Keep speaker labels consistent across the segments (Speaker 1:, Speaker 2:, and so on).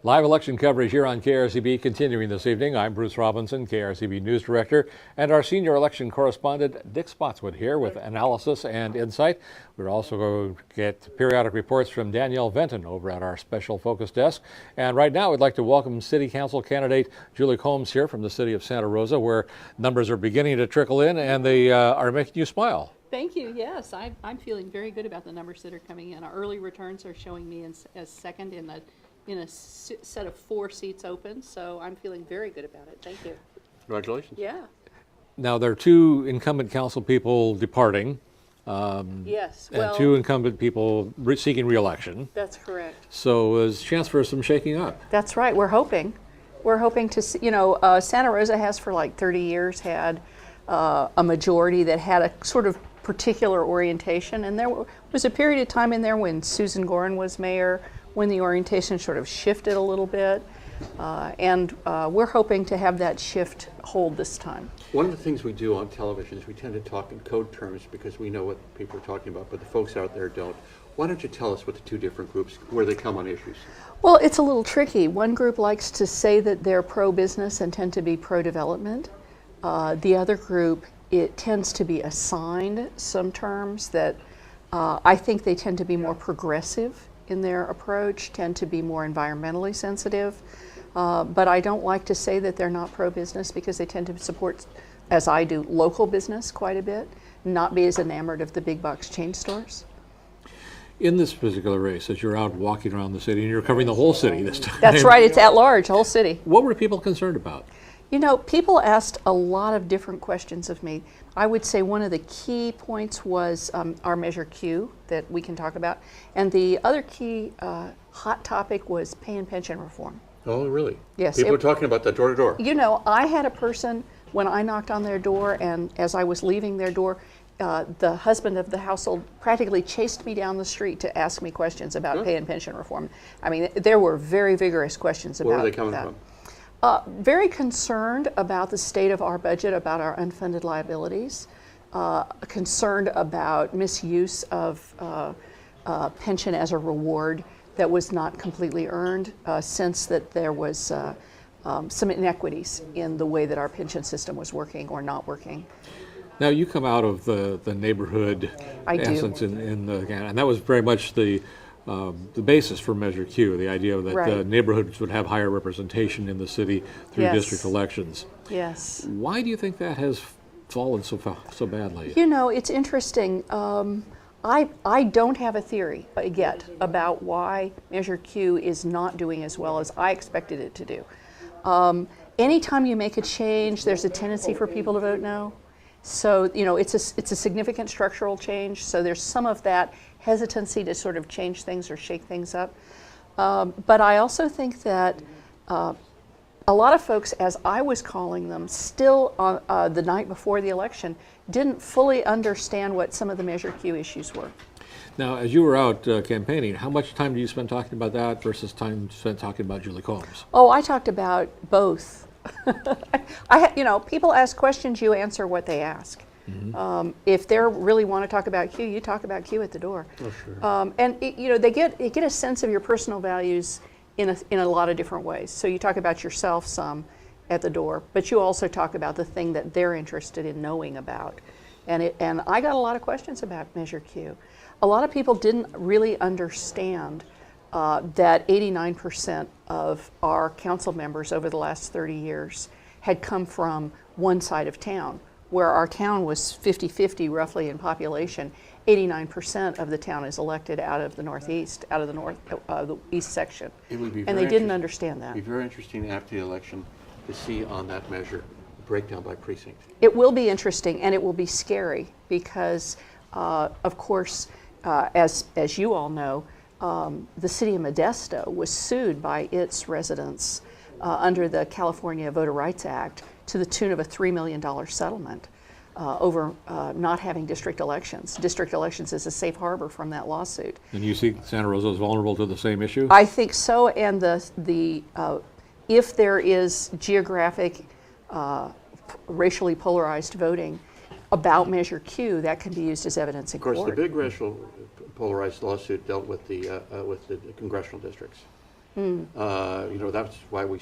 Speaker 1: Live election coverage here on KRCB continuing this evening. I'm Bruce Robinson, KRCB News Director, and our senior election correspondent, Dick Spotswood, here with analysis and insight. We're also going to get periodic reports from Danielle Venton over at our special focus desk. And right now, we'd like to welcome City Council candidate Julie Combs here from the city of Santa Rosa, where numbers are beginning to trickle in and they are making you smile.
Speaker 2: Thank you. Yes, I'm feeling very good about the numbers that are coming in. Our early returns are showing me as second in a set of 4 seats open, so I'm feeling very good about it. Thank you.
Speaker 3: Congratulations.
Speaker 2: Yeah.
Speaker 1: Now, there are 2 incumbent council people departing.
Speaker 2: Yes.
Speaker 1: And
Speaker 2: Well,
Speaker 1: 2 incumbent people seeking re-election.
Speaker 2: that's correct.
Speaker 1: So there's a chance for some shaking up.
Speaker 2: That's right. We're hoping to see, Santa Rosa has for like 30 years had a majority that had a sort of particular orientation, and there was a period of time in there when Susan Gorin was mayor, when the orientation sort of shifted a little bit, and we're hoping to have that shift hold this time.
Speaker 3: One of the things we do on television is we tend to talk in code terms because we know what people are talking about, but the folks out there don't. Why don't you tell us what the 2 different groups, where they come on issues?
Speaker 2: Well, it's a little tricky. One group likes to say that they're pro-business and tend to be pro-development. The other group, it tends to be assigned some terms that I think they tend to be more progressive in their approach, tend to be more environmentally sensitive. But I don't like to say that they're not pro-business because they tend to support, as I do, local business quite a bit, not be as enamored of the big box chain stores.
Speaker 1: In this particular race, as you're out walking around the city, and you're covering the whole city this time.
Speaker 2: That's right, it's at large, whole city.
Speaker 1: What were people concerned about?
Speaker 2: You know, people asked a lot of different questions of me. I would say one of the key points was our Measure Q that we can talk about. And the other key hot topic was pay and pension reform.
Speaker 3: Oh, really?
Speaker 2: Yes.
Speaker 3: People are talking about that door to door.
Speaker 2: You know, I had a person, when I knocked on their door and as I was leaving their door, the husband of the household practically chased me down the street to ask me questions about pay and pension reform. I mean, there were very vigorous questions about that.
Speaker 3: Where were they coming from?
Speaker 2: Very concerned about the state of our budget, about our unfunded liabilities, concerned about misuse of pension as a reward that was not completely earned, sense that there was some inequities in the way that our pension system was working or not working.
Speaker 1: Now, you come out of the neighborhood essence and that was very much the basis for Measure Q, the idea that the neighborhoods would have higher representation in the city through district elections.
Speaker 2: Yes.
Speaker 1: Why do you think that has fallen so badly?
Speaker 2: You know, it's interesting. I don't have a theory yet about why Measure Q is not doing as well as I expected it to do. Anytime you make a change, there's a tendency for people to vote no. So, you know, it's a significant structural change, so there's some of that hesitancy to sort of change things or shake things up. But I also think that a lot of folks, as I was calling them, still on the night before the election, didn't fully understand what some of the Measure Q issues were.
Speaker 1: Now, as you were out campaigning, how much time do you spend talking about that versus time spent talking about Julie Combs?
Speaker 2: Oh, I talked about both. People ask questions, you answer what they ask. Mm-hmm. If they really want to talk about Q, you talk about Q at the door.
Speaker 3: Oh, sure.
Speaker 2: And they get a sense of your personal values in a lot of different ways. So you talk about yourself some at the door, but you also talk about the thing that they're interested in knowing about. And I got a lot of questions about Measure Q. A lot of people didn't really understand that 89% of our council members over the last 30 years had come from one side of town, where our town was 50-50 roughly in population. 89% of the town is elected out of the northeast, out of the east section.
Speaker 3: It would be
Speaker 2: and they didn't understand that.
Speaker 3: It would be very interesting after the election to see on that measure a breakdown by precinct.
Speaker 2: It will be interesting and it will be scary because, of course, as you all know, the city of Modesto was sued by its residents under the California Voter Rights Act to the tune of a $3 million settlement over not having district elections. District elections is a safe harbor from that lawsuit.
Speaker 1: And you see Santa Rosa is vulnerable to the same issue?
Speaker 2: I think so, and if there is geographic, racially polarized voting about Measure Q, that can be used as evidence in court.
Speaker 3: Of course, the big racial polarized lawsuit dealt with the congressional districts. You know, that's why we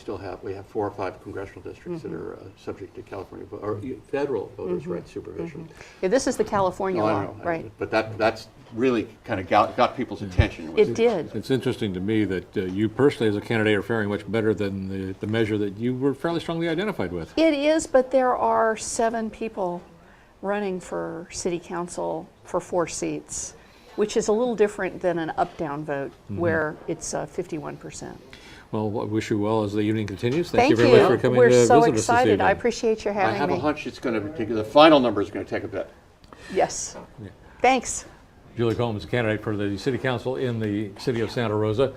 Speaker 3: have 4 or 5 congressional districts that are subject to California or federal voters' rights supervision.
Speaker 2: Yeah, this is the California
Speaker 3: No, I
Speaker 2: law,
Speaker 3: know,
Speaker 2: right?
Speaker 3: But that's really kind of got people's attention.
Speaker 2: It did.
Speaker 1: It's interesting to me that you personally as a candidate are faring much better than the measure that you were fairly strongly identified with.
Speaker 2: It is, but there are 7 people running for city council for 4 seats, which is a little different than an up-down vote where it's 51%.
Speaker 1: Well, I wish you well as the evening continues.
Speaker 2: Thank
Speaker 1: you very much for coming
Speaker 2: We're
Speaker 1: to
Speaker 2: so
Speaker 1: visit us this
Speaker 2: excited. I
Speaker 1: evening.
Speaker 2: appreciate your
Speaker 3: I
Speaker 2: having
Speaker 3: have
Speaker 2: me.
Speaker 3: a hunch it's going to take, the final number is going to take a bit.
Speaker 2: Yes. Thanks.
Speaker 1: Julie Combs, candidate for the city council in the city of Santa Rosa.